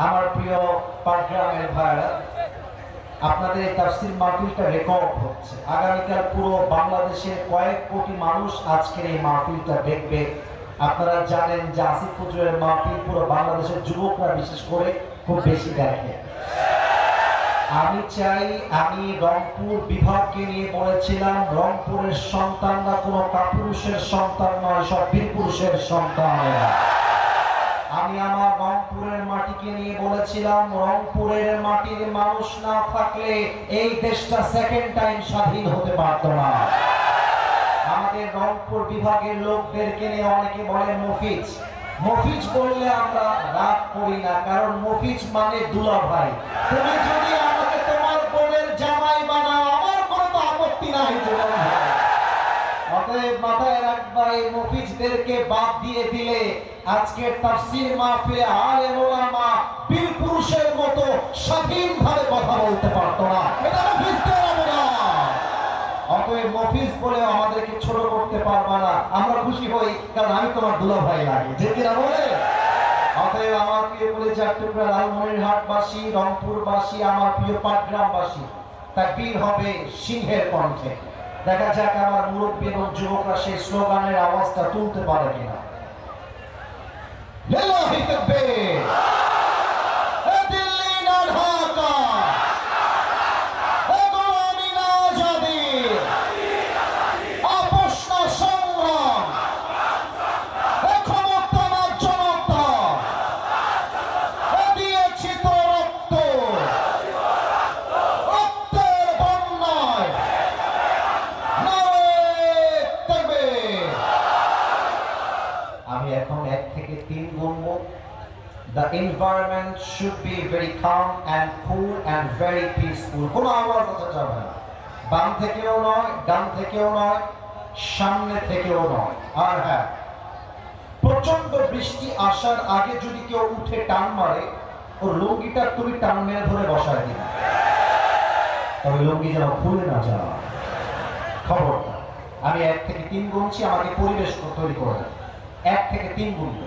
আমার প্রিয় পাটগ্রামের ভাইরা, আপনাদের এই তাফসীর মাহফিলটা রেকর্ড হচ্ছে। আগামীকাল পুরো বাংলাদেশের কয়েক কোটি মানুষ আজকের এই মাহফিলটা দেখবে। আপনারা জানেন যে আসিফ হুজুরের মাহফিল পুরো বাংলাদেশের যুবকরা বিশেষ করে খুব বেশি দেখে। আমি চাই, আমি রংপুর বিভাগকে নিয়ে বলেছিলাম, রংপুরের সন্তানরা কোনো কাপুরুষের সন্তান নয়, সব বীরপুরুষের সন্তান। আমি আমার রংপুরের মাটিকে নিয়ে বলেছিলাম, রংপুরের মাটির মানুষ না থাকলে এই দেশটা সেকেন্ড টাইম স্বাধীন হতে পারত না। আমাদের রংপুর বিভাগের লোকদেরকে নিয়ে অনেকে বলে মফিজ। মফিজ বললে আমরা রাগ করি না, কারণ মফিজ মানে দুলা ভাই। তুমি যদি আমাকে তোমার বোনের জামাই বানাও, আমার কোনো তো আপত্তি নাই। অতএব মাথায় রাখবা, এই মফিজদেরকে বাদ দিয়ে দিলে আজকের তাফসীর মাহফিলে আলেম ওলামা বীর পুরুষের মতো স্বাধীনভাবে কথা বলতে পারতো না। এটা মফিজদের অবদান। অতএব মফিজ বলে আমাদেরকে ছোট করতে পারবা না। আমরা খুশি হই, কারণ আমি তোমার দুলা ভাই লাগে, যে কিনা বলে। অতএব আমার প্রিয় কলেজার টুকরা লালমনিরহাটবাসী, রংপুরবাসী, আমার প্রিয় পাটগ্রামবাসী, তাকবীর হবে সিংহের কণ্ঠে। দেখা যাক আমার মুরব্বী এবং যুবকরা সেই স্লোগানের আওয়াজটা তুলতে পারে কিনা। লিল্লাহি তাকবীর। দিল্লি না ঢাকা, গোলামি না আজাদি, আপোষ না সংগ্রাম, ক্ষমতা না জনতা, দিয়েছি তো রক্ত, রক্তের বন্যায়। আমি এখন 1 থেকে 3 গুনবো। The environment should be very calm and cool and very peaceful. কোনো আওয়াজ আসা যাবে না, বাম থেকেও নয়, ডান থেকেও নয়, সামনে থেকেও নয়। আর হ্যাঁ, প্রচন্ড বৃষ্টি আসার আগে যদি কেউ উঠে টান মারে, ওর লুঙ্গিটা তুমি টান মেরে ধরে বসায় দিবে, তবে লুঙ্গি যেন খুলে না যায়। খবরটা আমি 1 থেকে 3 গুনছি, আমাকে পরিবেশ তৈরি করে দেন। 1 থেকে 3 গুনব।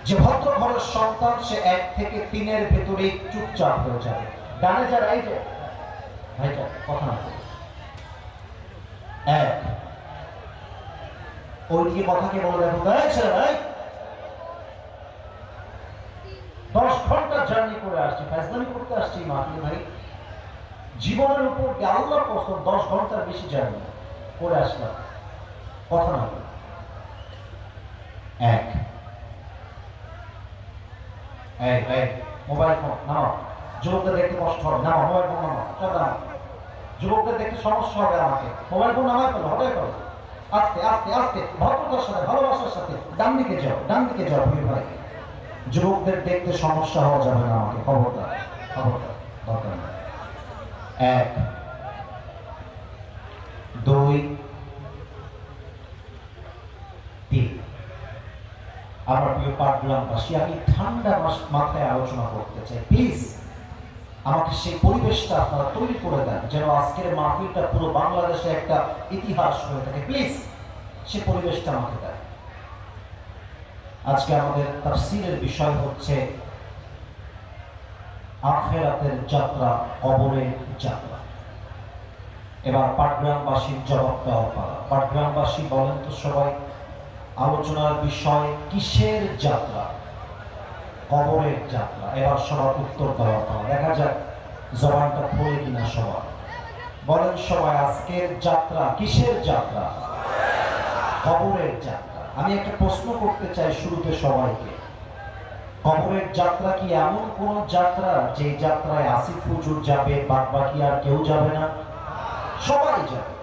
যে ভদ্র ঘরের সন্তান, সে 1 থেকে 3-এর ভেতরে চুপচাপ হয়ে যাবে। ডানে যারা, এই যে ভাইটা কথা না, 1 ওইদিকে কথাকে বলে দেখো, ভাই 10 ঘন্টা জার্নি করে আসছি, ফ্যাসলামি করতে আসছি মাহফিলে ভাই। জীবনের উপর আল্লাহর কসম 10 ঘন্টার বেশি জার্নি করে আসলাম, কথা না। 1 মোবাইল ফোন নাও। যুবকদের দেখতে কষ্ট হবে, নাও মোবাইল ফোন নাও, সব নাও। যুবকদের দেখতে সমস্যা হবে, আমাকে মোবাইল ফোন নামায় ফেলো, হঠাৎ করো। আস্তে আস্তে আস্তে, ভদ্রতার সাথে, ভালোবাসার সাথে ডান দিকে যাও, ডান দিকে যাও ভাই। যুবকদের দেখতে সমস্যা হওয়া যাবে না, আমাকে খবরদার, খবরদার, দরকার নেই। 1 2 3। আমার প্রিয় পাটগ্রামবাসী, আমি ঠান্ডা মাথায় আলোচনা করতে চাই। প্লিজ আমাকে সেই পরিবেশটা আপনারা তৈরি করে দেন, যেন আজকের মাহফিলটা পুরো বাংলাদেশে একটা ইতিহাস হয়ে থাকে। প্লিজ সেই পরিবেশটা আমাকে দেন। আজকে আমাদের তাফসীরের বিষয় হচ্ছে আখিরাতের যাত্রা, কবরের যাত্রা। এবার পাটগ্রামবাসীর জবাব দেওয়ার পালা। পাটগ্রামবাসী বলেন তো সবাই, আলোচনার বিষয় কিসের যাত্রা? কবরের যাত্রা। এবার সবার উত্তর দেওয়ার পালা। দেখা যাক জবানটা খোলে কিনা সবার। বলেন সবাই, আজকের যাত্রা কিসের যাত্রা? কবরের যাত্রা। আমি একটা প্রশ্ন করতে চাই শুরুতে সবাইকে, কবরের যাত্রা কি এমন কোন যাত্রা যে যাত্রায় আসিফ হুজুর যাবে, বাদ বাকি আর কেউ যাবে না? সবাই যাবে।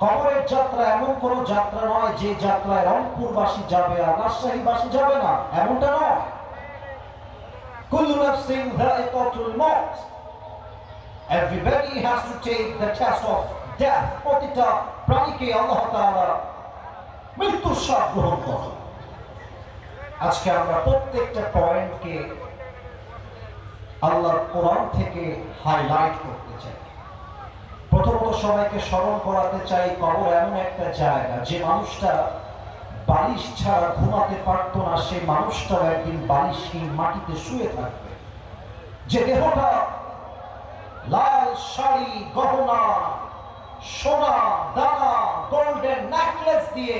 কবরের যাত্রা এমন কোন যাত্রা নয় যে যাত্রায় রংপুরবাসী যাবে আর রাজশাহীবাসী যাবে না, এমনটা নয়। কুল্লু নাফসিন যায়িকাতুল মাউত। Everybody has to take the test of death. প্রতিটা প্রাণীকে আল্লাহ তাআলা মৃত্যুর স্বাদ গ্রহণ করেন। আজকে আমরা প্রত্যেকটা পয়েন্টকে আল্লাহর কোরআন থেকে হাইলাইট করতে চাই। প্রথমত সবাইকে স্মরণ করাতে চাই, কবর এমন একটা জায়গা যে মানুষটা বালিশ ছাড়া ঘুমাতে পারত না, সেই মানুষটাও একদিন বালিশহীন মাটিতে শুয়ে থাকবে। যে দেহটা লাল শাড়ি, গহনা, সোনা দানা, গোল্ডেন নেকলেস দিয়ে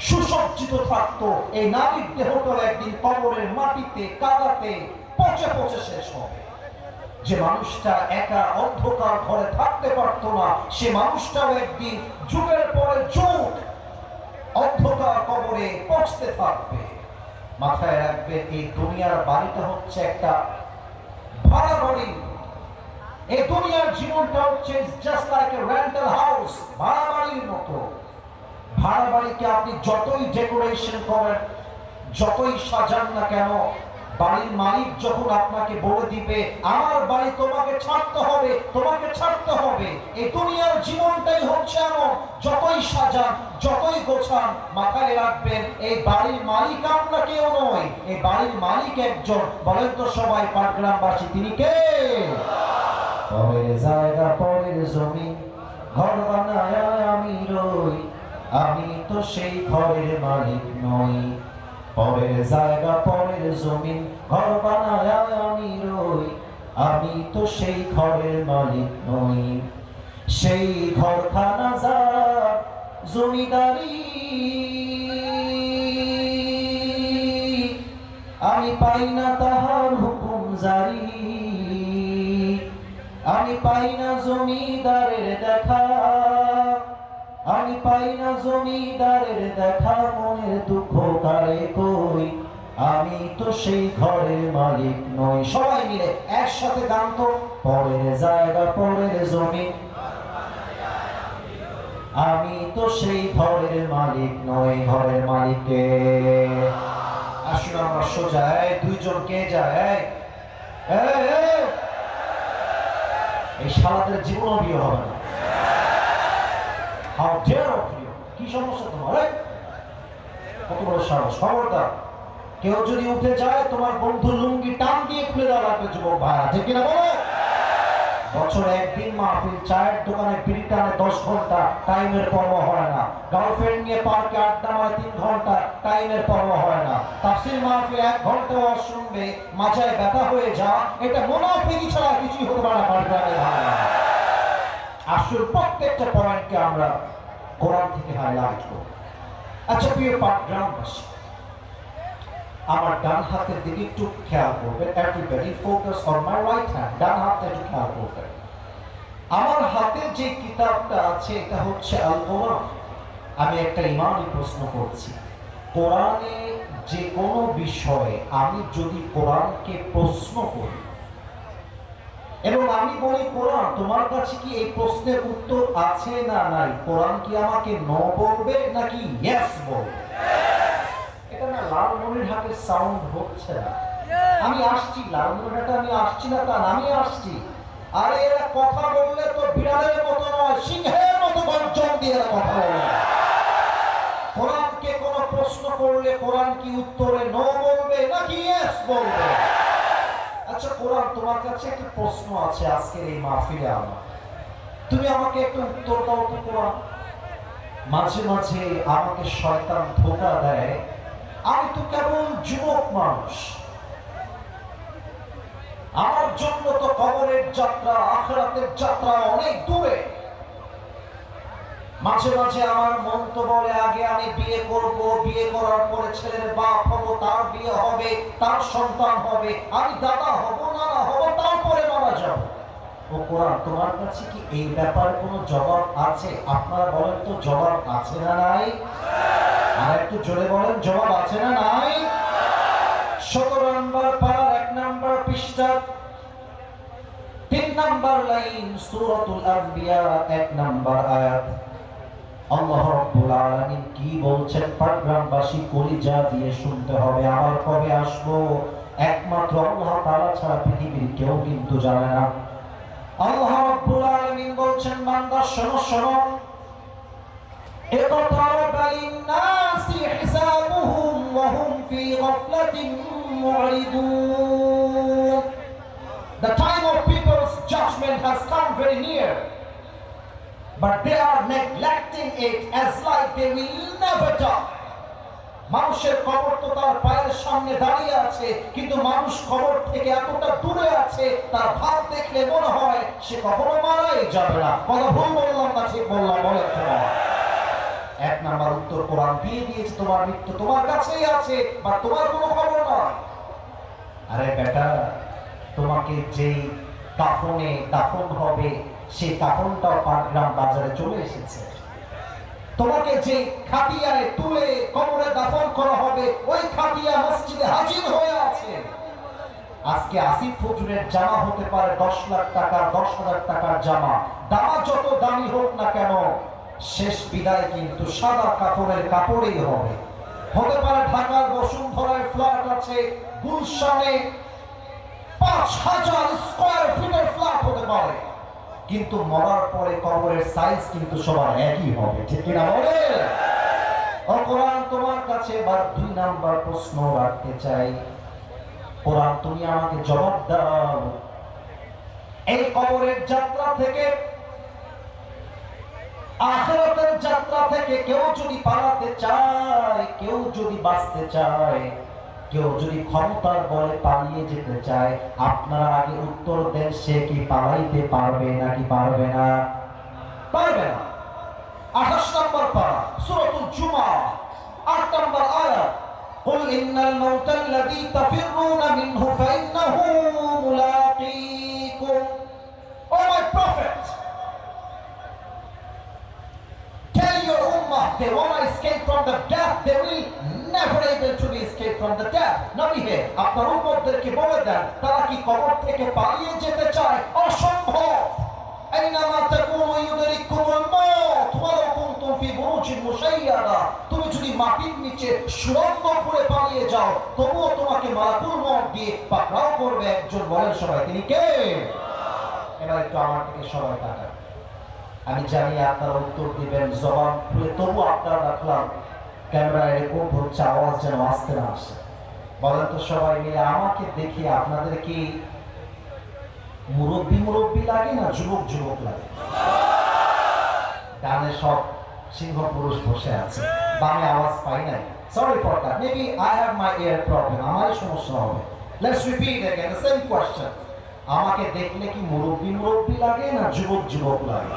সুসজ্জিত থাকতো, এই নারীর দেহটাও একদিন কবরের মাটিতে কাদাতে পচে পচে শেষ হবে। যে মানুষটা একা অন্ধকার ঘরে থাকতে পারতো না, সে মানুষটাও একদিন যুগের পরে যুগ অন্ধকার কবরে পচতে থাকবে। মাথায় রাখবে, এই দুনিয়ার বাড়িটা হচ্ছে একটা ভাড়া বাড়ি। এই দুনিয়ার জীবনটা হচ্ছে just like a rental house, ভাড়া বাড়ির মতো। ভাড়া বাড়িকে আপনি যতই ডেকোরেশন করেন, যতই সাজান না কেন, বাড়ির মালিক যখন আপনাকে বলে দিবে আমার বাড়ি তোমাকে ছাড়তে হবে, তোমাকে ছাড়তে হবে। এই দুনিয়ার জীবনটাই হচ্ছে এমন, যতই সাজান, যতই গোছান, মাথায় রাখবেন এই বাড়ির মালিক আমরা কেউ নয়, এই বাড়ির মালিক একজন। বলেন তো সবাই, পাটগ্রামবাসী, তিনি কে? পরের জায়গা পরের জমি, ঘর বানায় আমি রই, আমি তো সেই ঘরের মালিক নই। পরের জায়গা পরের জমিন, ঘর বানায় আমি রই, আমি তো সেই ঘরের মালিক নই। সেই ঘরখানা যার জমিদারি, আমি পাই না তাহার হুকুম জারি, আমি পাই না জমিদারের দেখা, আমি পাই না জমিদারের দেখা, মনের দুঃখ কারে কই, আমি তো সেই ঘরের মালিক নই। সবাই মিলে একসাথে গান তো, পরের জায়গা পরের জমি, আমি তো সেই ঘরের মালিক নই। ঘরের মালিককে আসলে আমরা সোজা দুইজন কে যায়, এই শালাদের জীবনও বিয়ে হবে না। How dare of you? কি সমস্যা তোমার? কত বড় সাহস! খবরদার, কেউ যদি উঠে যায় তোমার বন্ধুর লুঙ্গি টান দিয়ে খুলে দেওয়া লাগবে, যুবক ভাইরা, ঠিক কিনা বলো? বছরে একদিন মাহফিল, চায়ের দোকানে বিড়ি টানে 10 ঘন্টা, টাইমের পরোয়া হয় না। গার্লফ্রেন্ড নিয়ে পার্কে আড্ডা মারে 3 ঘন্টা, টাইমের পরোয়া হয় না। তাফসীর মাহফিল 1 ঘন্টা ওয়াজ শুনবে, মাথায় ব্যথা হয়ে যা, এটা মুনাফিকি ছাড়া কিছুই হতে পারে না। পাটগ্রামের ভাইরা, আসল প্রত্যেকটা পয়েন্টকে আমরা কোরআন থেকে হাইলাইট করব। আচ্ছা প্রিয় পাটগ্রামবাসী, আমার ডান হাতের দিকে একটু খেয়াল করবেন। Everybody focus on my right hand. ডান হাতে একটু খেয়াল করবেন। আমার হাতে যে কিতাবটা আছে এটা হচ্ছে আল কোরআন। আমি একটা ইমানি প্রশ্ন করছি, কোরআনে যে কোনো বিষয়ে আমি যদি কোরআনকে প্রশ্ন করি এবং আমি বলি কোরআন তোমার কাছে কি এই প্রশ্নের উত্তর আছে না নাই, কোরআন কি আমাকে নো বলবে নাকি ইয়েস বলবে? এটা না লালমনিরহাটের সাউন্ড হচ্ছে না। আমি আসছি লালমনিরহাটে, আমি আসছি না তা, আমি আসছি। আরে এরা কথা বললে তো বিড়ালের মতো নয়, সিংহের মতো গর্জন দিয়ে এরা কথা বলে। কোরআনকে কোনো প্রশ্ন করলে কোরআন কি উত্তরে নো বলবে নাকি ইয়েস বলবে? আচ্ছা কোরআন তোমার কাছে একটা প্রশ্ন আছে আজকের এই মাহফিলে, আমার তুমি আমাকে একটা উত্তর দাও তো কোরআন। মাঝে মাঝে আমাকে শয়তান ধোঁকা দেয়, আমি তো কেবল যুবক মানুষ, আমার জন্য তো কবরের যাত্রা, আখিরাতের যাত্রা অনেক দূরে। মাঝে মাঝে আমার মন তো বলে আগে আমি বিয়ে করব, বিয়ে করার পরে ছেলের বাপ হব, তার বিয়ে হবে, তার সন্তান হবে, আমি দাদা হব, নানা হব, তারপরে মারা যাব। ও কোরআন তোমার কাছে কি এই ব্যাপারে কোনো জবাব আছে? আপনারা বলেন তো, জবাব আছে না নাই? আর একটু জোরে বলেন, জবাব আছে না নাই? 17 নম্বর পারার 1 নম্বর পৃষ্ঠা 3 নম্বর লাইন, সূরাতুল আম্বিয়া 1 নম্বর আয়াত। আল্লাহ রাব্বুল আলামিন কি বলছেন? পাটগ্রামবাসী কলিজা দিয়ে শুনতে হবে। আবার কবে আসবো একমাত্র আল্লাহ তাআলা ছাড়া পৃথিবীর কেউ কিন্তু জানে না। আল্লাহ রাব্বুল আলামিন বলছেন, বান্দা শোনো শোনো, ইকতারাবা লিন-নাসি হিসাবুহুম ওয়া হুম ফি গাফলাতিন মু'রিদুন। The time of people's judgment has come very near, but they are neglecting it as like they will never die. মানুষের কবর তো তার পায়ের সামনে দাঁড়িয়ে আছে, কিন্তু মানুষ কবর থেকে এতটা দূরে আছে, তার ভাব দেখলে মনে হয় সে কখনো মারাই যাবে না। কথা ভুল বললাম না ঠিক বললাম? বলেন তোমার এক নাম্বার উত্তর কোরআন দিয়ে দিয়েছে, তোমার মৃত্যু তোমার কাছেই আছে, বা তোমার কোনো খবর নয়। আরে বেটা, তোমাকে যেই কাফনে দাফন হবে সেই কাফনটাও পাটগ্রাম বাজারে চলে এসেছে। তোমাকে যে খাটিয়ায় তুলে কবরে দাফন করা হবে ওই খাটিয়া মসজিদে হাজির হয়ে আছে। আজকে আসিফ ফজুরের জামা হতে পারে 10 লাখ টাকা, 10,000 টাকার জামা, দামা যত দামি হোক না কেন, শেষ বিদায় কিন্তু সাদা কাপড়ের কাপড়েই হবে। হতে পারে ঢাকার বসুন্ধরায় ফ্ল্যাট আছে, গুলশানে 5,000 স্কয়ার ফিটের ফ্ল্যাট হতে পারে, কিন্তু মরার পরে কবরের সাইজ কিন্তু সবার একই হবে। ঠিক কিনা বলে? কোরআন তোমার কাছে এবার 2 নাম্বার প্রশ্ন রাখতে চাই। কোরআন তুমি আমাকে জবাব দাও, এই কবরের যাত্রা থেকে, আখিরাতের যাত্রা থেকে কেউ যদি পালাতে চায়, কেউ যদি বাঁচতে চায়, কেউ যদি ক্ষমতার বলে পালিয়ে যেতে চায়, আপনারা আগে উত্তর দেন, সে কি পালাইতে পারবে নাকি পারবে না? পারবে না। 28 নম্বর পারা, সূরাতুল জুমআহ, 8 নম্বর আয়াত, কুল ইন্নাল মাউতাল্লাযী তাফিরুনা মিনহু ফাইন্নাহু মুলাকীকুম। Oh my prophet, tell your ummah they want to escape from the death, they will never able to be escape from the death. নবী হে, আপনার উম্মতদেরকে বলে দেন, তারা কি কবর থেকে পালিয়ে যেতে চায়? অসম্ভব। আইনামা তাকুনু ইউদরিকুমুল মাউত ওয়ালাউ কুনতুম ফি বুরুজিন মুশাইয়াদা। তুমি যদি মাটির নিচে সুড়ঙ্গ করে পালিয়ে যাও, তবুও তোমাকে মালাকুল মউত দিয়ে পাকড়াও করবে একজন। বলেন সবাই, তিনি কে? এবার একটু আমার দিকে সবাই তাকান। আমি জানি আপনারা উত্তর দিবেন জবান খুলে, তবু আপনারা রাখলাম ক্যামেরা রেকর্ড হচ্ছে, আওয়াজ যেন আসতে না আসে। বলেন তো সবাই মিলে, আমাকে দেখে আপনাদের কি মুরব্বী মুরব্বী লাগে না যুবক যুবক লাগে? ডানে সব সিংহ পুরুষ বসে আছে, বামে আওয়াজ পাই নাই। Sorry for that, maybe I have my year problem, আমারই সমস্যা হবে। Let's repeat again the same question. আমাকে দেখলে কি মুরব্বী মুরব্বী লাগে না যুবক যুবক লাগে?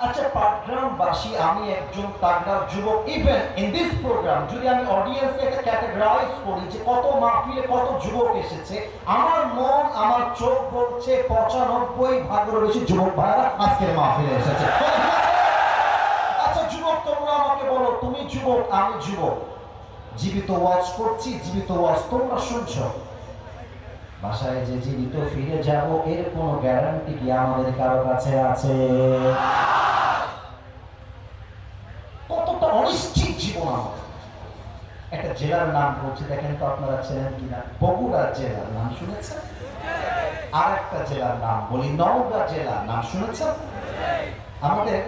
আচ্ছা পাটগ্রামবাসী, আমি একজন তাগড়া যুবক। ইভেন ইন দিস প্রোগ্রাম যদি আমি অডিয়েন্সকে একটা ক্যাটাগরাইজ করি যে কত মাহফিলে কত যুবক এসেছে, আমার মন, আমার চোখ বলছে 95 ভাগেরও বেশি যুবক ভাইরা আজকের মাহফিলে এসেছে। আচ্ছা যুবক, তোমরা আমাকে বলো, তুমি যুবক, আমি যুবক, জীবিত ওয়াজ করছি, জীবিত ওয়াজ তোমরা শুনছো, বাসায় যে জীবিত ফিরে যাব এর কোনো গ্যারান্টি কি আমাদের কারো কাছে আছে? কতটা অনিশ্চিত জীবন আমাদের। একটা জেলার নাম বলছি, দেখেন তো আপনারা চেনেন কিনা। বগুড়া জেলার নাম শুনেছেন? আর একটা জেলার নাম বলি, নওগাঁ জেলার নাম শুনেছেন? আমাদের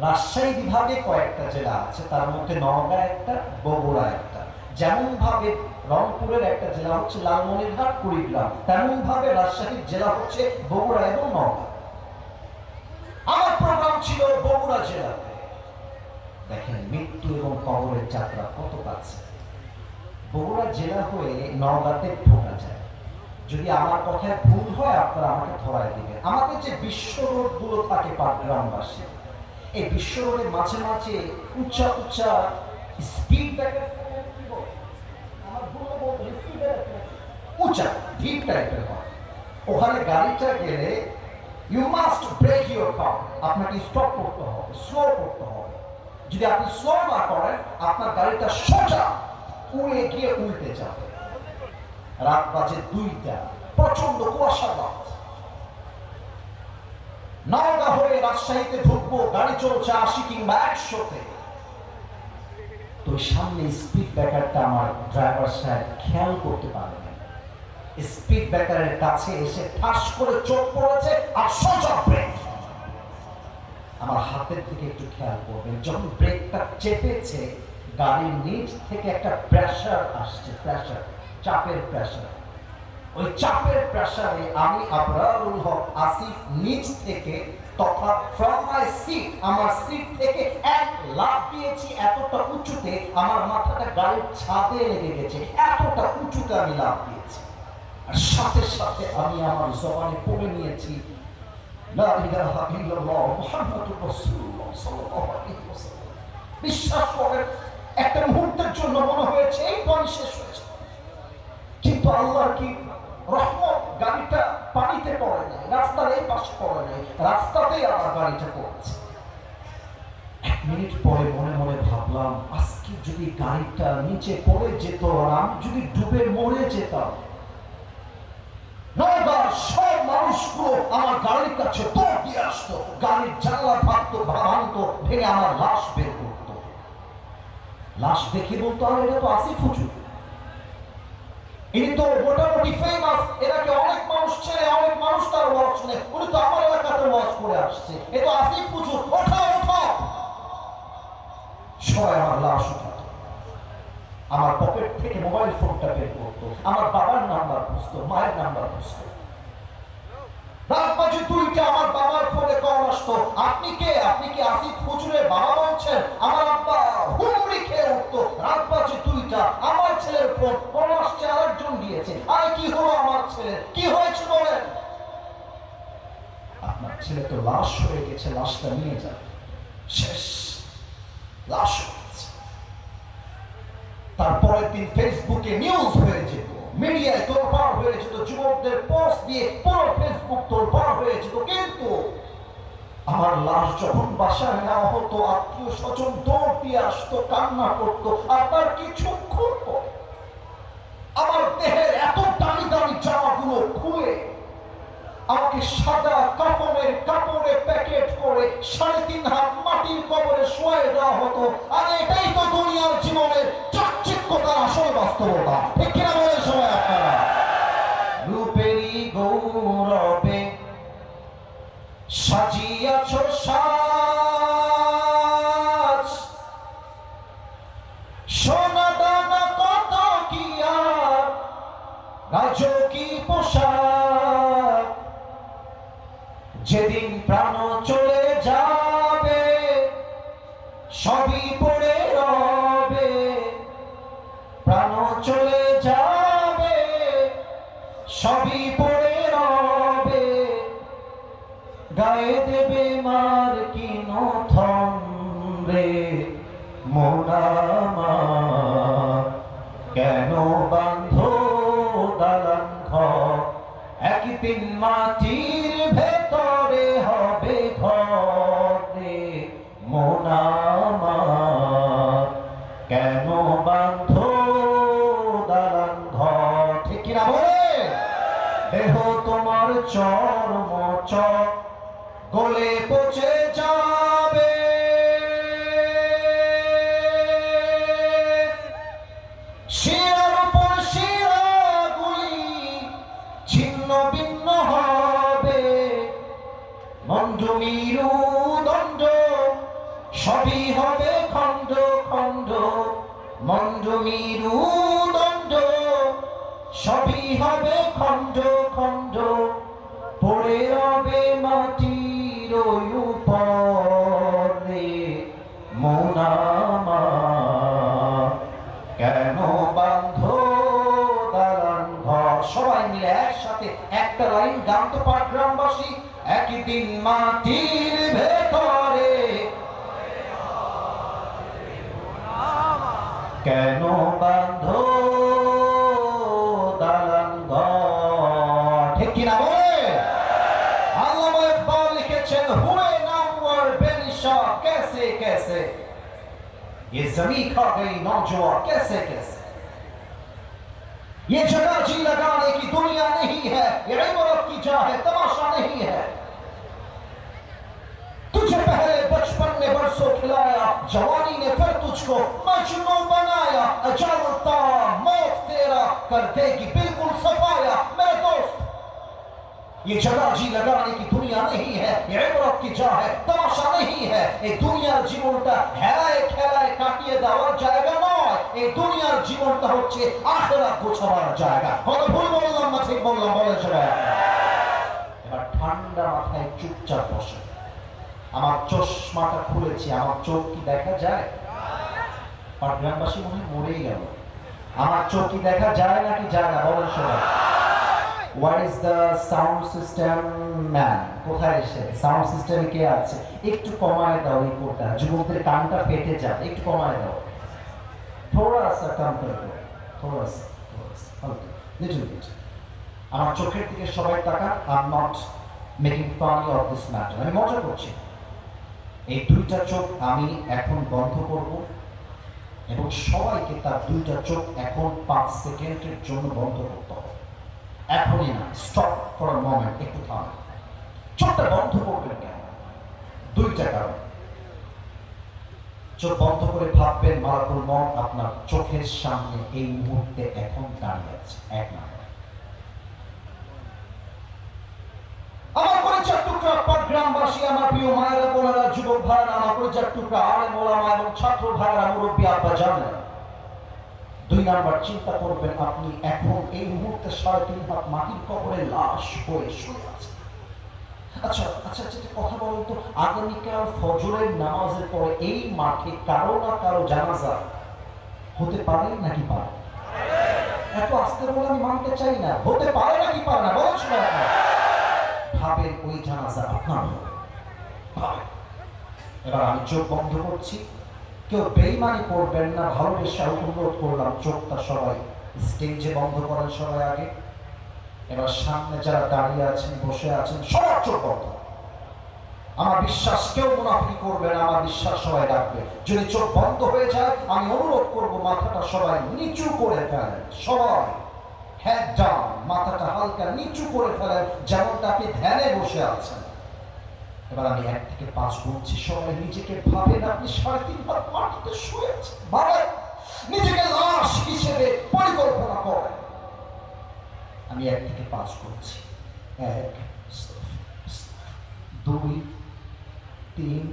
রাজশাহী বিভাগে কয়েকটা জেলা আছে, তার মধ্যে নওগাঁ একটা, বগুড়া একটা। যেমন ভাবে রংপুরের একটা জেলা হচ্ছে লালমনিরহাট, কুড়িগ্রাম, তেমন ভাবে রাজশাহীর জেলা হচ্ছে বগুড়া এবং নওগাঁ। আমার প্রোগ্রাম ছিল বগুড়া জেলাতে। দেখেন মৃত্যু এবং কবরের যাত্রা কত কাছে। বগুড়া জেলা হয়ে নওগাঁতে ঢোকা যায়। যদি আমার কথায় ভুল হয় আপনারা আমাকে ধরায় দিবেন। আমাদের যে বিশ্ব রোড গুলো থাকে পাটগ্রামবাসী, এই বিশ্ব রোডের মাঝে মাঝে উঁচা উঁচা স্পিড ব্রেকার, উঁচা ডিপ টাইপের হয়। ওখানে গাড়িটা গেলে you must brake your car, আপনাকে স্টপ করতে হবে, স্লো করতে হবে। যদি আপনি স্লো না করেন, আপনার গাড়িটা সোজা উড়ে গিয়ে উল্টে যাবে। রাত বাজে 2টা, প্রচন্ড কুয়াশা রাত। নওগাঁ হয়ে রাজশাহীতে ঢুকবো, গাড়ি চলছে 80 কিংবা 100-তে। তো সামনে স্পিড ব্রেকারটা আমার ড্রাইভার সাহেব খেয়াল করতে পারেন। স্পিড ব্রেকারের কাছে এসে ঠাস করে চোখ পড়েছে আর সোজা ব্রেক। আমার হাতের দিকে একটু খেয়াল করবেন, যখন ব্রেকটা চেপেছে গাড়ির নিচ থেকে একটা প্রেসার আসছে, প্রেসার, চাপের প্রেসার। ওই চাপের প্রেসারে আমি আবরারুল হক আসিফ নিচ থেকে তথা ফ্রম মাই সিট, আমার সিট থেকে এক লাফ দিয়েছি এতটা উঁচুতে, আমার মাথাটা গাড়ির ছাদে লেগে গেছে, এতটা উঁচুতে আমি লাফ দিয়েছি। আর সাথে সাথে আমি আমার জবানে পড়ে নিয়েছি লা ইলাহা ইল্লাল্লাহ মুহাম্মাদুর রাসূলুল্লাহ সাল্লাল্লাহু আলাইহি ওয়াসাল্লাম। বিশ্বাস করেন, একটা মুহূর্তের জন্য মনে হয়েছে এই পানি শেষ হয়েছে, কিন্তু আল্লাহর কি রহমত, গাড়িটা পানিতে পড়ে নাই, রাস্তার এই পাশে পড়ে নাই, রাস্তাতেই আমার গাড়িটা পড়েছে। 1 মিনিট পরে মনে মনে ভাবলাম, আজকে যদি গাড়িটা নিচে পড়ে যেত আর আমি যদি ডুবে মরে যেতাম, নওগাঁর সব মানুষগুলো আমার গাড়ির কাছে দৌড় দিয়ে আসতো, গাড়ির জানলা ভাঙতো, ভেঙে আমার লাশ বের করতো। লাশ দেখে বলতো, আর এটা তো আসিফ হুজুর, ইনি তো মোটামুটি ফেমাস, এনাকে অনেক মানুষ চেনে, অনেক মানুষ তার ওয়াজ শুনে, উনি তো আমার এলাকাতে ওয়াজ করে আসছে, এ তো আসিফ হুজুর, ওঠা ওঠা। সবাই আমার লাশ উঠাতো, আমার পকেট থেকে মোবাইল ফোনটা বের করতো, আমার বাবার নাম্বার বুঝতো, মায়ের নাম্বার বুঝতো। রাত বাজে 2টা, আমার বাবার ফোনে কল আসতো, আপনি কে? আপনি কি আসিফ হুজুরের বাবা বলছেন? আমার আব্বা হুমড়ি খেয়ে উঠতো। রাত বাজে 2টা, আমার ছেলের ফোন, কল আসছে, আরেকজন দিয়েছে। আরে কি হলো আমার ছেলের? কি হয়েছে বলেন? আপনার ছেলে তো লাশ হয়ে গেছে, লাশটা নিয়ে যান। শেষ, লাশ হয়ে গেছে। তারপরের দিন ফেসবুকে নিউজ হয়ে যেত, মিডিয়ায় তোলপাড় হয়ে যেত, যুবকদের পোস্ট দিয়ে পুরো ফেসবুক তোলপাড় হয়ে যেত। কিন্তু আমার লাশ যখন বাসায় নেওয়া হতো, আত্মীয় স্বজন দৌড় দিয়ে আসতো, কান্না করতো। আর তার কিছুক্ষণ পরে আমার দেহের এত দামি দামি জামাগুলো খুলে আমাকে সাদা কাফনের কাপড়ে প্যাকেট করে 3.5 হাত মাটির কবরে শোয়ে দেওয়া হতো। আর এটাই তো দুনিয়ার জীবনের চাকচিক্যতার আসল বাস্তবতা। ঠিক কিনা বলেন সবাই আপনারা? রূপেরই গৌরবে সাজিয়াছ সাজ, সোনা দানা কত কি আর রাজকী পোশাক, যেদিন প্রাণ চলে যাবে সবই পড়ে রবে, প্রাণ চলে যাবে সবই পড়ে রবে, গায়ে দেবে মার কি নথন রে মন আমার, কেন বাঁধো দালান ঘর, একদিন মাটির ভেতরে হবে ঘর রে মন আমার, কেন বাঁধো দালান ঘর। ঠিক কিনা বলে? দেহ তোমার চর্ম চক গলে পচে যাবে, শিরার উপর শিরাগুলি ছিন্ন ভিন্ন হবে, মন্দ মিরু দণ্ড সবই হবে খণ্ড খণ্ড, মন্দ মিরু দণ্ড সবই হবে খণ্ড খণ্ড, পড়ে রবে মাটির উপরে মন আমার, কেন বাঁধো দালান ঘর। সবাই মিলে একসাথে একটা লাইন গান তো পার গ্রামবাসী, একদিন মাটির ভেতরে কেন বাঁধো দালান ঘর। ঠিক কিনা বলে? আল্লামা ইকবাল লিখেছেন, হুয়ে নামওয়ার বেনিশা कैसे कैसे, ये जमीन खा गई नौजवान कैसे कैसे, ये जगह जी लगाने की दुनिया नहीं है, ये इबारत की जा है, तमाशा नहीं है। तुझे पहले बचपन ने बरसों खिलाया, जवानी ने फिर तुझको मजनू बनाया, अजलता मौत तेरा कर देगी बिल्कुल सफाया। मेरे दोस्त, ये जगह जी लगाने की दुनिया नहीं है, ये इबारत की जा है, तमाशा नहीं है। এই দুনিয়ার জীবনটা হেলায় খেলায় কাটিয়ে দেওয়ার জায়গা নয়, এই দুনিয়ার জীবনটা হচ্ছে আখিরাত গোছাবার জায়গা। কত ভুল বললাম না ঠিক বললাম? বলে সবাই। এবার ঠান্ডা মাথায় চুপচাপ বসে, আমার চশমাটা খুলেছি, আমার চোখ কি দেখা যায়? পাটগ্রামবাসী মনে হয় মরেই গেল। আমার চোখ কি দেখা যায় নাকি যায় না? বলেন সবাই। Where is the sound system man? কোথায় এসে সাউন্ড সিস্টেম কে আছে? একটু কমায় দাও এই কোটা, যুবকদের কানটা ফেটে যাবে, একটু কমায় দাও। থোড়া সা কম করো, থোড়া সা হালকা, লিটল বিট। আমার চোখের দিকে সবাই তাকান। I am not making fun of this matter, আমি মজা করছি। এই দুইটা চোখ আমি এখন বন্ধ করব এবং সবাইকে তার দুইটা চোখ এখন 5 সেকেন্ডের জন্য বন্ধ করতে হবে। এখনই না, স্টপ ফর আ মোমেন্ট, একটু থামেন। চোখটা বন্ধ করবেন কেন? দুইটা কারণ। চোখ বন্ধ করে ভাববেন মালাকুল মউত আপনার চোখের সামনে এই মুহূর্তে এখন দাঁড়িয়ে আছে। এক নাম্বার। আমার পরিচয় টুকরা পাটগ্রামবাসী, আমার প্রিয় মায়েরা, বোনেরা, যুবক ভাইরা, আমার পরিচয় টুকরা আলেম ওলামা এবং ছাত্র ভাইরা, মুরব্বী আব্বা জানেন। দুই নাম্বার, চিন্তা করবেন আপনি এখন এই মুহূর্তে 3.5 হাত মাটির কবরে লাশ হয়ে শুয়ে আছেন। আচ্ছা আচ্ছা আচ্ছা, কথা বলুন তো, আগামীকাল ফজরের নামাজের পরে এই মাঠে কারো না কারো জানাজা হতে পারে নাকি পারে? এত আস্তে বলে আমি মানতে চাই না। হতে পারে নাকি পারে না? বলুন শোনা। ভাবেন ওই জানাজা আপনার হবে। এবার আমি চোখ বন্ধ করছি, কেউ বেইমানি করবেন না, ভালোবেসে অনুরোধ করলাম চোখটা সবাই স্টেজে বন্ধ করেন সবাই আগে। এবার সামনে যারা দাঁড়িয়ে আছেন, বসে আছেন, সবার চোখ বন্ধ। আমার বিশ্বাস কেউ মুনাফিকি করবে না, আমার বিশ্বাস সবাই রাখবে। যদি চোখ বন্ধ হয়ে যায় আমি অনুরোধ করব মাথাটা সবাই নিচু করে ফেলেন। সবাই হেড ডাউন, মাথাটা হালকা নিচু করে ফেলেন, যেমনটা আপনি ধ্যানে বসে আছেন। এবার আমি 1 থেকে 5 গুনছি, সবাই নিজেকে ভাবেন আপনি 3.5 হাত মাটিতে শুয়ে আছেন। ভাবেন নিজেকে লাশ হিসেবে পরিকল্পনা করেন। আমি 1 থেকে 5 গুনছি। 1, 2, 3,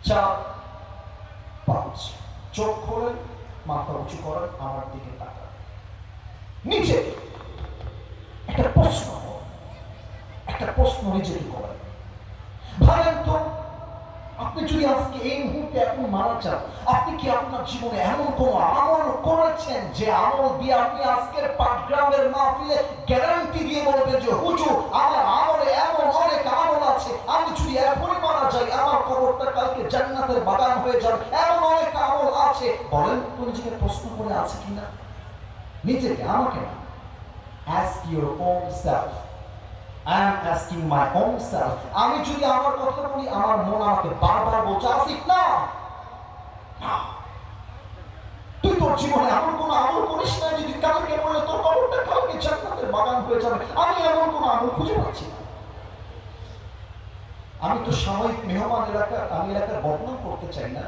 4, 5। চোখ খোলেন, মাথা উঁচু করেন, আমার দিকে তাকান। নিচে একটা প্রশ্ন নিজেকে করেন। ভাবেন তো, আপনি যদি আজকে এই মুহূর্তে এখন মারা যান, আপনি কি আপনার জীবনে এমন কোন আমল করেছেন যে আমল দিয়ে আপনি আজকের পাটগ্রামের মাহফিলে গ্যারান্টি দিয়ে বলবেন যে হুজুর আমার আমলে এমন অনেক আমল আছে, আমি যদি এখনই মারা যাই আমার কবরটা কালকে জান্নাতের বাগান হয়ে যাবে, এমন অনেক আমল আছে? বলেন তো, নিজেকে প্রশ্ন করে আছে কিনা? নিজেকে, আমাকে না। Ask your own self. I am asking my own self. আমি যদি আমার কথা বলি, আমার মন আমাকে বারবার বলছে আসিফ না, তুই তোর জীবনে এমন কোন আমল করিস না যদি কালকে মনে তোর কবরটা কালকে জান্নাতের বাগান হয়ে যাবে। আমি এমন কোন আমল খুঁজে পাচ্ছি না। আমি তো সাময়িক মেহমান এলাকার, আমি এলাকার বদনাম করতে চাই না।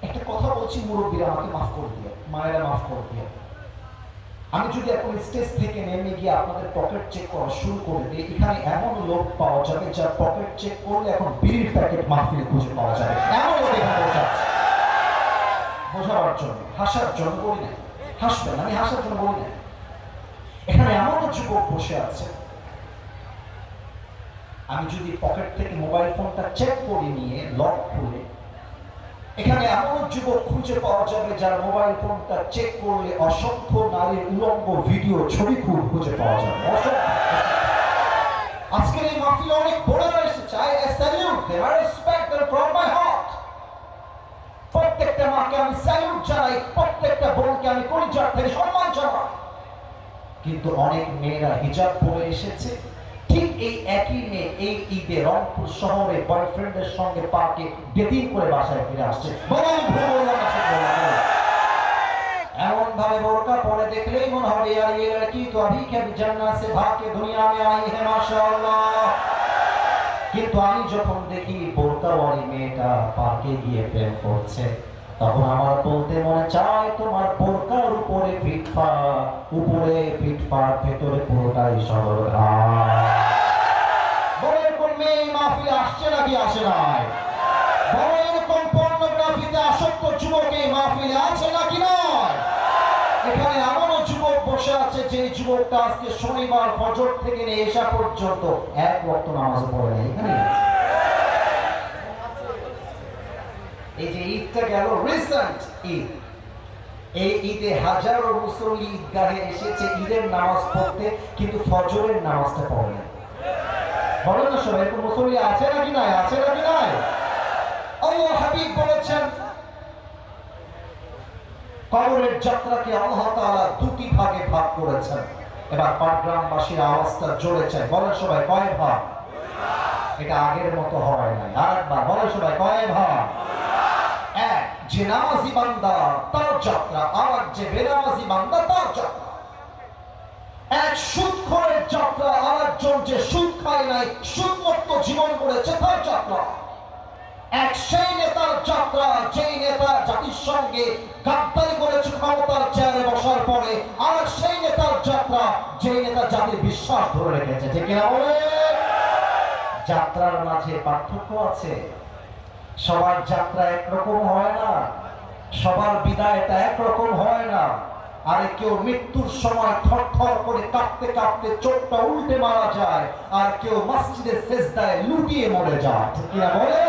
একটা কথা বলছি, মুরব্বীরা আমাকে মাফ করে দিয়ে, মায়েরা মাফ করে দিয়ে। আমি যদি এখন স্টেজ থেকে নেমে গিয়ে আপনাদের পকেট চেক করা শুরু করে দিই, এখানে এমন লোক পাওয়া যাবে যার পকেট চেক করলে এখন বিড়ির প্যাকেট মাহফিলে খুঁজে পাওয়া যাবে। এমন লোক এখানে বসাচ্ছে। বোঝাবার জন্য, হাসার জন্য বলি না, হাসবেন, আমি হাসার জন্য বলি না। এখানে এমন যুবক বসে আছে, আমি যদি পকেট থেকে মোবাইল ফোনটা চেক করে নিয়ে লক খুলে, এখানে এমন যুবক খুঁজে পাওয়া যাবে যার মোবাইল ফোনটা চেক করলে অসংখ্য নারীর উলঙ্গ ভিডিও, ছবি খুঁজে পাওয়া যাবে। আজকের এই মাহফিলে অনেক বোনেরা এসেছে। I salute them, I respect them from my heart. প্রত্যেকটা মাকে আমি স্যালুট জানাই, প্রত্যেকটা বোনকে আমি কলিজার থেকে সম্মান জানাই। কিন্তু অনেক মেয়েরা হিজাব পরে এসেছে, ঠিক এই একই মেয়ে এই ঈদে রংপুর শহরে বয়ফ্রেন্ডের সঙ্গে পার্কে ডেটিং করে বাসায় ফিরে আসছে। এমন ভাবে বোরকা পরে দেখলেই মনে হবে यार ये लड़की तो अभी के जन्नत से भाग के दुनिया में आई है माशाअल्लाह। কিন্তু আমি যখন দেখি বোরকাওয়ালি মেয়েটা পার্কে গিয়ে প্রেম করছে, তখন আমার বলতে মনে চায় তোমার বোরকার উপরে ফিটফাট, উপরে ফিটফাট, ভেতরে পুরোটাই সরলতা। বড় এরকম মেয়ে মাহফিলে আসছে নাকি আসে নাই? বড় এরকম পর্নোগ্রাফিতে আসক্ত যুবক এই মাহফিলে আছে নাকি নয়? এখানে এমনও যুবক বসে আছে যে যুবকটা আজকে শনিবার ফজর থেকে নিয়ে এসা পর্যন্ত 1 ওয়াক্ত নামাজ পড়ে নাই। এখানে এই যে ঈদটা গেল রিসেন্ট ঈদ, এই ঈদে হাজারো মুসল্লি ঈদগাহে এসেছে ঈদের নামাজ পড়তে, কিন্তু ফজরের নামাজটা পড়ে না। বলেন না সবাই, এরকম মুসল্লি আছে নাকি নাই? আছে নাকি নাই? আল্লাহ হাবিব বলেছেন কবরের যাত্রাকে আল্লাহ তাআলা দুটি ভাগে ভাগ করেছেন। এবার পাটগ্রামবাসীর আওয়াজটা জোরে চাই, বলেন সবাই কয় ভাগ? এটা আগের মতো হয় নাই, আরেকবার বলেন সবাই কয় ভাগ? এক, যে নামাজি বান্দা তার যাত্রা, আর যে বেনামাজি বান্দা তার যাত্রা। এক সুদখোরের যাত্রা, আর একজন যে সুদ খায় নাই, সুদমুক্ত জীবন করেছে তার যাত্রা। এক সেই নেতার যাত্রা যেই নেতা জাতির সঙ্গে গাদ্দারি করেছে ক্ষমতার চেয়ারে বসার পরে, আর সেই নেতার যাত্রা যেই নেতা জাতির বিশ্বাস ধরে রেখেছে। ঠিক কিনা বলে? যাত্রার মাঝে পার্থক্য আছে। সবার যাত্রা একরকম হয় না, সবার বিদায়টা একরকম হয় না। আরে কেউ মৃত্যুর সময় থরথর করে কাঁপতে কাঁপতে চোখটা উল্টে মারা যায়, আর কেউ মসজিদে সেজদায় লুটিয়ে মরে যায়। ঠিক কিনা বলে?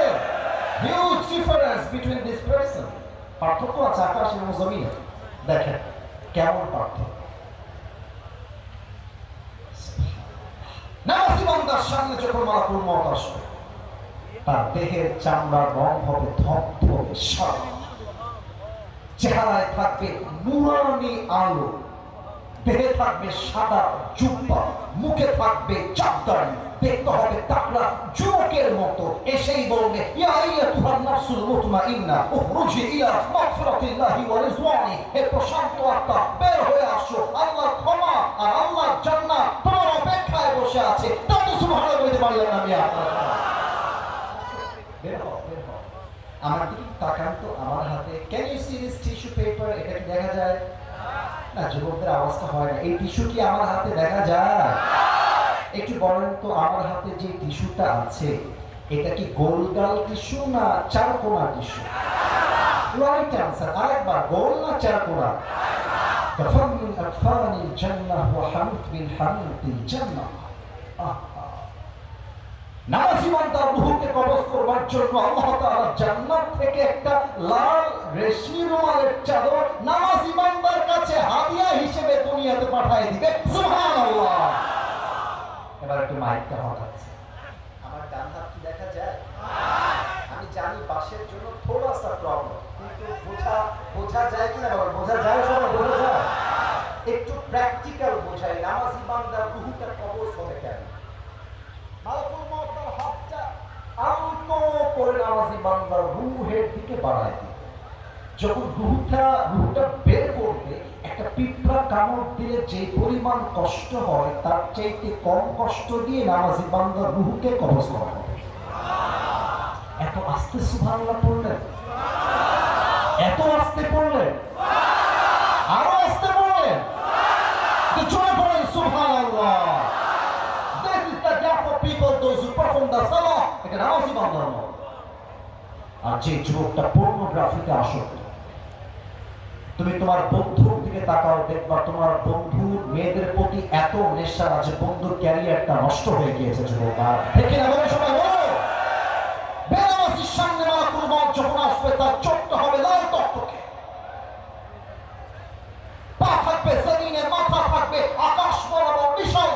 Huge difference between this person. পার্থক্য আছে আকাশ এবং জমিনে। দেখেন কেমন পার্থক্য। নামাজি বান্দার সামনে যখন মালাকুল মউত আসবে, তার দেহের চামড়ার রং হবে ধবধবে সাদা, চেহারায় থাকবে নুরানি আলো, দেহে থাকবে সাদা জুব্বা, মুখে থাকবে চাপদাড়ি, দেখতে হবে তাকড়া যুবকের মতো। এসেই বলবে ইয়া আইয়াতুহান নাফসুল মুতমাইন্না উখরুজি ইলা মাগফিরাতিল্লাহি ওয়া রিজওয়ানি, হে প্রশান্ত আত্মা বের হয়ে আসো, আল্লাহর ক্ষমা আর আল্লাহর জান্নাত তোমার অপেক্ষায় বসে আছে। তাই তো সুবহানাল্লাহ বলতে পারলেন না? আমি বের হও, বের হও। আমার দিকে তাকান তো, আমার হাতে can you see this tissue paper? এটা কি দেখা যায়? না, যুবকদের আওয়াজটা হয় না। এই টিস্যু কি আমার হাতে দেখা যায়? একটু বলেন তো, আমার হাতে যে টিস্যুটা আছে এটা কি গোলগাল টিস্যু না চারকোনা টিস্যু? Right answer. আরেকবার, গোল না চারকোনা? কাফান মিন আকফানিল জান্নাহ ওয়া হানুত মিন হানুতিল জান্নাহ। নামাজি বান্দার রূহকে কবজ করবার জন্য আল্লাহ তাআলা জান্নাত থেকে একটা লাল রেশমি রুমালের চাদর নামাজি বান্দার কাছে হাদিয়া হিসেবে দুনিয়াতে পাঠিয়ে দিবে। সুবহানাল্লাহ। এবার একটু মাইকটা হঠাচ্ছে। আমার ডান হাত কি দেখা যায়? আমি জানি বাসের জন্য থোড়া সা প্রবলেম, কিন্তু বোঝা যায় কিনা বাবা? বোঝা যায় সবাই? বোঝা যায়? একটু প্র্যাকটিক্যাল বোঝাই, নামাজি বান্দার রূহটা কবজ হবে কেন? মালাকুল মউত তার হাতটা আলতো করে নামাজি বান্দার রূহের দিকে বাড়ায় দিবে। যখন রূহটা বের করবে, একটা পিঁপড়া কামড় দিলে যে পরিমাণ কষ্ট হয় তার চাইতে কম কষ্ট দিয়ে নামাজি বান্দার রূহকে কবজ করা হবে। এত আস্তে সুবহানাল্লাহ পড়লেন? এত আস্তে পড়লেন? আরো আস্তে পড়লেন? জোরে পড়েন সুবহানাল্লাহ। This is the gap of people, those who perform the salah. এটা নামাজি বান্দার মত। আর যে যুবকটা পর্নোগ্রাফিতে আসক্ত, তুমি তোমার বন্ধুর দিকে তাকাও, দেখবা তোমার বন্ধুর মেয়েদের প্রতি এত নেশা আছে, বন্ধুর ক্যারিয়ারটা নষ্ট হয়ে গিয়েছে। যুবক দেখে না বলে সবাই বলো, বেনামাজির সামনে মালাকুল মউত যখন আসবে তার চোখটা হবে লাল টকটকে, পা থাকবে জমিনে, মাথা থাকবে আকাশ বরাবর বিশাল,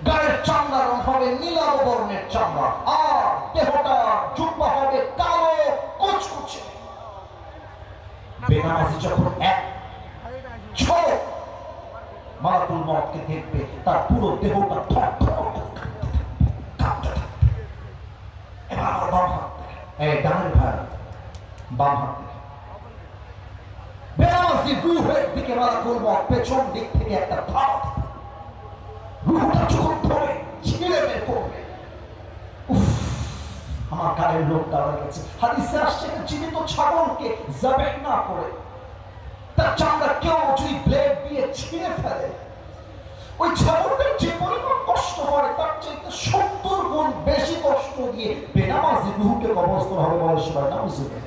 গায়ের চামড়া রং হবে নীলাভ বর্ণের চামড়া, আর দেহটা জুব্বা হবে কালো কুচকুচে। বেনামাজি যখন এক ঝলক মালাকুল মউতকে দেখবে, তার পুরো দেহটা কাঁপতে থাকবে। এবার আমার বাম হাত দেখে, এই ডানের ভাই বাম হাত দেখে, বেনামাজি রূহের দিকে মালাকুল মউত পেছন দিক থেকে একটা ধাপ, রূহটা যখন ধরে ছিঁড়ে বের করবে, আমার গায়ের লোক দাঁড়িয়ে গেছে। হাদিসে আসছে জীবিত ছাগলকে যাবেহ না করে তার চামড়া কেউ যদি ব্লেড দিয়ে ছিঁড়ে ফেলে, ওই ছাগলটার যে পরিমাণ কষ্ট হয় তার চাইতে 70 গুণ বেশি কষ্ট দিয়ে বেনামাজি রূহকে কবজ করা হবে। বলে সবাই নাউজুবিল্লাহ।